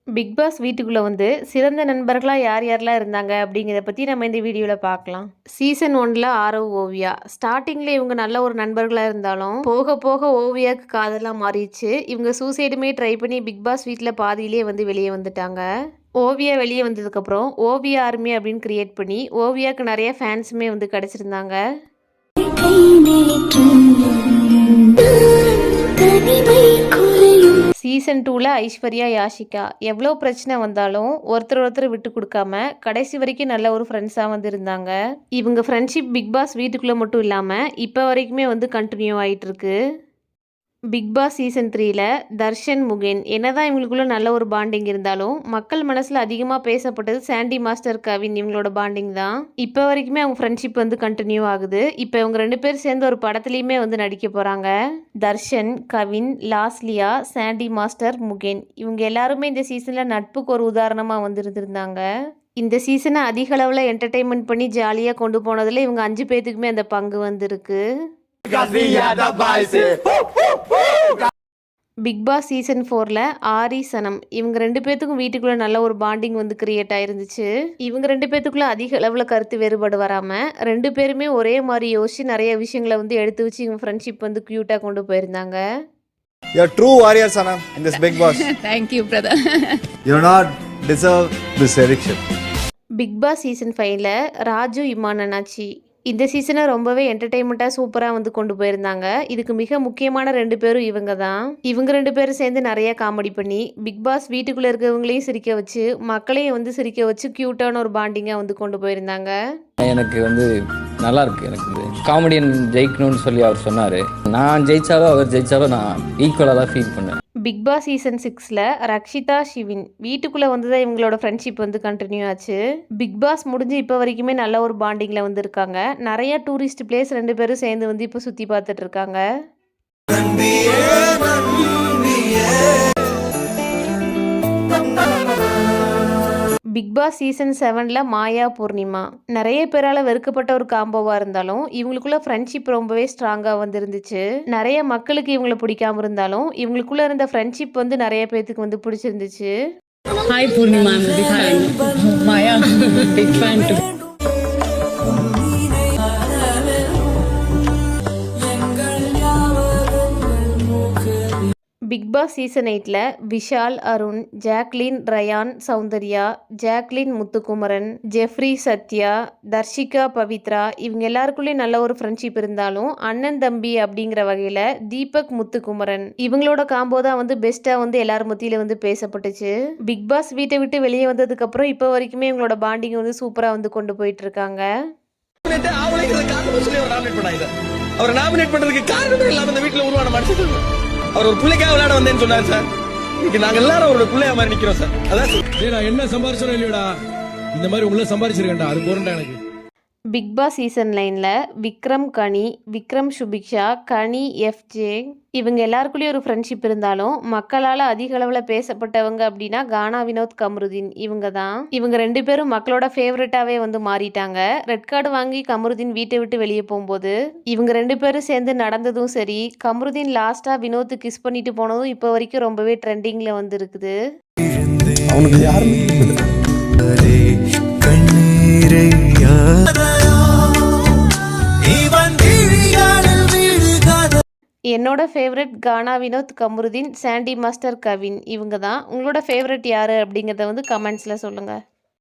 Big pass வீட்டுக்குள்ளே வந்து சிறந்த நண்பர்களாக யார் யாரெல்லாம் இருந்தாங்க அப்படிங்கிறத பற்றி நம்ம இந்த வீடியோவில் பார்க்கலாம். சீசன் 1ல் ஆரவ், ஓவியா. ஸ்டார்டிங்கில் இவங்க நல்ல ஒரு நண்பர்களாக இருந்தாலும் போக போக ஓவியாவுக்கு காதெல்லாம் மாறிடுச்சு. இவங்க சூசைடுமே ட்ரை பண்ணி பிக் பாஸ் வீட்டில் பாதியிலே வந்து வெளியே வந்துட்டாங்க. ஓவியா வெளியே வந்ததுக்கப்புறம் ஓவியா ஆர்மி அப்படின்னு கிரியேட் பண்ணி ஓவியாவுக்கு நிறைய ஃபேன்ஸுமே வந்து கிடச்சிருந்தாங்க. சீசன் 2ல் ஐஸ்வர்யா, யாஷிகா எவ்வளோ பிரச்சனை வந்தாலும் ஒருத்தர் விட்டு கொடுக்காம கடைசி வரைக்கும் நல்ல ஒரு ஃப்ரெண்ட்ஸாக வந்து இருந்தாங்க. இவங்க ஃப்ரெண்ட்ஷிப் பிக் பாஸ் வீட்டுக்குள்ளே மட்டும் இல்லாமல் இப்போ வரைக்குமே வந்து கண்டினியூ ஆகிட்டு இருக்கு. பிக் பாஸ் சீசன் 3ல் தர்ஷன், முகேன் என்னதான் இவங்களுக்குள்ள நல்ல ஒரு பாண்டிங் இருந்தாலும் மக்கள் மனசில் அதிகமாக பேசப்பட்டது சாண்டி மாஸ்டர், கவின் இவங்களோட பாண்டிங் தான். இப்போ வரைக்குமே அவங்க ஃப்ரெண்ட்ஷிப் வந்து கண்டினியூ ஆகுது. இப்போ இவங்க 2 பேர் சேர்ந்து ஒரு படத்துலையுமே வந்து நடிக்க போகிறாங்க. தர்ஷன், கவின், லாஸ்லியா, சாண்டி மாஸ்டர், முகேன் இவங்க எல்லாருமே இந்த சீசனில் நட்புக்கு ஒரு உதாரணமாக வந்து இருந்திருந்தாங்க. இந்த சீசனை அதிக அளவில் என்டர்டெயின்மெண்ட் பண்ணி ஜாலியாக கொண்டு போனதில் இவங்க 5 பேர்த்துக்குமே அந்த பங்கு வந்திருக்கு. பிக் பாஸ் சீசன் 4ல் ஆரி, சனம் இவங்க 2 பேர்த்துக்கும் வீட்டுக்குள்ளே நல்ல ஒரு பாண்டிங் வந்து கிரியேட் ஆயிருந்துச்சு. இவங்க 2 பேர்த்துக்குள்ளே அதிக அளவில் கருத்து வேறுபாடு வராமல் 2 பேருமே ஒரே மாதிரி யோசிச்சு நிறைய விஷயங்களை வந்து எடுத்து வச்சு இவங்க ஃப்ரெண்ட்ஷிப் வந்து க்யூட்டாக கொண்டு போயிருந்தாங்க. You're true warrior, Sanam, in this Big Boss. Thank you, brother. You're not deserve this erection. Bigg Boss season 5ல் ராஜு, இமான், அண்ணாச்சி இந்த சீசனை ரொம்பவே என்டர்டெயின்மெண்ட்டாக சூப்பராக வந்து கொண்டு போயிருந்தாங்க. இதுக்கு மிக முக்கியமான 2 பேரும் இவங்க தான். இவங்க 2 பேரும் சேர்ந்து நிறைய காமெடி பண்ணி பிக் பாஸ் வீட்டுக்குள்ளே இருக்கிறவங்களையும் சிரிக்க வச்சு மக்களையும் வந்து சிரிக்க வச்சு க்யூட்டான ஒரு பாண்டிங்காக வந்து கொண்டு போயிருந்தாங்க. எனக்கு வந்து நல்லா இருக்கு. எனக்கு வந்து காமெடியன் ஜெயிக்கணும்னு சொல்லி அவர் சொன்னார். நான் ஜெயிச்சாலும் அவர் ஜெயிச்சாலும் நான் ஈக்குவலாக தான் ஃபீல் பண்ணேன். பிக் பாஸ் சீசன் 6ல் ரக்ஷிதா, ஷிவின் வீட்டுக்குள்ளே வந்து தான் இவங்களோட ஃப்ரெண்ட்ஷிப் வந்து கண்டினியூ ஆச்சு. பிக் பாஸ் முடிஞ்சு இப்போ வரைக்குமே நல்ல ஒரு பாண்டிங்கில் வந்து இருக்காங்க. நிறைய டூரிஸ்ட் பிளேஸ் 2 பேரும் சேர்ந்து வந்து இப்போ சுற்றி பார்த்துட்டு இருக்காங்க. பிக் பாஸ் சீசன் 7ல் மாயா, பூர்ணிமா நிறைய பேரால் வெறுக்கப்பட்ட ஒரு காம்போவாக இருந்தாலும் இவங்களுக்குள்ள ஃப்ரெண்ட்ஷிப் ரொம்பவே ஸ்ட்ராங்காக வந்து இருந்துச்சு. நிறைய மக்களுக்கு இவங்களை பிடிக்காம இருந்தாலும் இவங்களுக்குள்ள இருந்த ஃப்ரெண்ட்ஷிப் வந்து நிறைய பேருக்கு வந்து பிடிச்சிருந்துச்சு. Hi Purnima, I'm a big fan. Maya, big fan too. Bigg Boss season 8ல் Vishal, Arun, Jacquline, Rayan, Soundariya, Jacquline, Muthukumaran, Jeffrey, Sathya, Dharshika, Pavithra இவங்க எல்லாருக்குள்ளேயும் நல்ல ஒரு ஃப்ரெண்ட்ஷிப் இருந்தாலும் அண்ணன் தம்பி அப்படிங்கிற வகையில் தீபக், முத்துக்குமரன் இவங்களோட காம்போ தான் வந்து பெஸ்ட்டாக வந்து எல்லார் மத்தியில் வந்து பேசப்பட்டுச்சு. பிக் பாஸ் வீட்டை விட்டு வெளியே வந்ததுக்கப்புறம் இப்போ வரைக்குமே இவங்களோட பாண்டிங் வந்து சூப்பராக வந்து கொண்டு போயிட்டு இருக்காங்க. அவரை நாமினேட் பண்றதுக்கு காரணமே இல்லாம இந்த வீட்டுல உருவான மனுஷன். அவர் ஒரு பிள்ளைக்காக விளையாட வந்தேன்னு சொன்னார் சார். இன்னைக்கு நாங்க எல்லாரும் அவரோட பிள்ளையா மாதிரி நிக்கிறோம் சார். அதான் நான் என்ன சம்பாரிச்சோம் இல்லையோடா, இந்த மாதிரி உங்களை சம்பாரிச்சிருக்கேன்டா, அது போறேன்டா எனக்கு. பிக் பாஸ் சீசன் 9ல் விக்ரம், கனி, விக்ரம், சுபிக்ஷா, கனி, எஃப்ஜே இவங்க எல்லாருக்குள்ளேயும் ஒரு ஃப்ரெண்ட்ஷிப் இருந்தாலும் மக்களால் அதிக அளவில் பேசப்பட்டவங்க அப்படின்னா கானா, வினோத், கமருதீன் இவங்க தான். இவங்க 2 பேரும் மக்களோட ஃபேவரட்டாகவே வந்து மாறிட்டாங்க. ரெட் கார்டு வாங்கி கமருதீன் வீட்டை விட்டு வெளியே போகும்போது இவங்க 2 பேரும் சேர்ந்து நடந்ததும் சரி, கமருதீன் லாஸ்ட்டாக வினோத்து கிஸ் பண்ணிட்டு போனதும் இப்போ வரைக்கும் ரொம்பவே ட்ரெண்டிங்கில் வந்து இருக்குது. என்னோட ஃபேவரட் கானா, வினோத், கமருதீன், சாண்டி மாஸ்டர், கவின் இவங்க தான். உங்களோட ஃபேவரட் யார் அப்படிங்கிறத வந்து கமெண்ட்ஸில் சொல்லுங்கள்.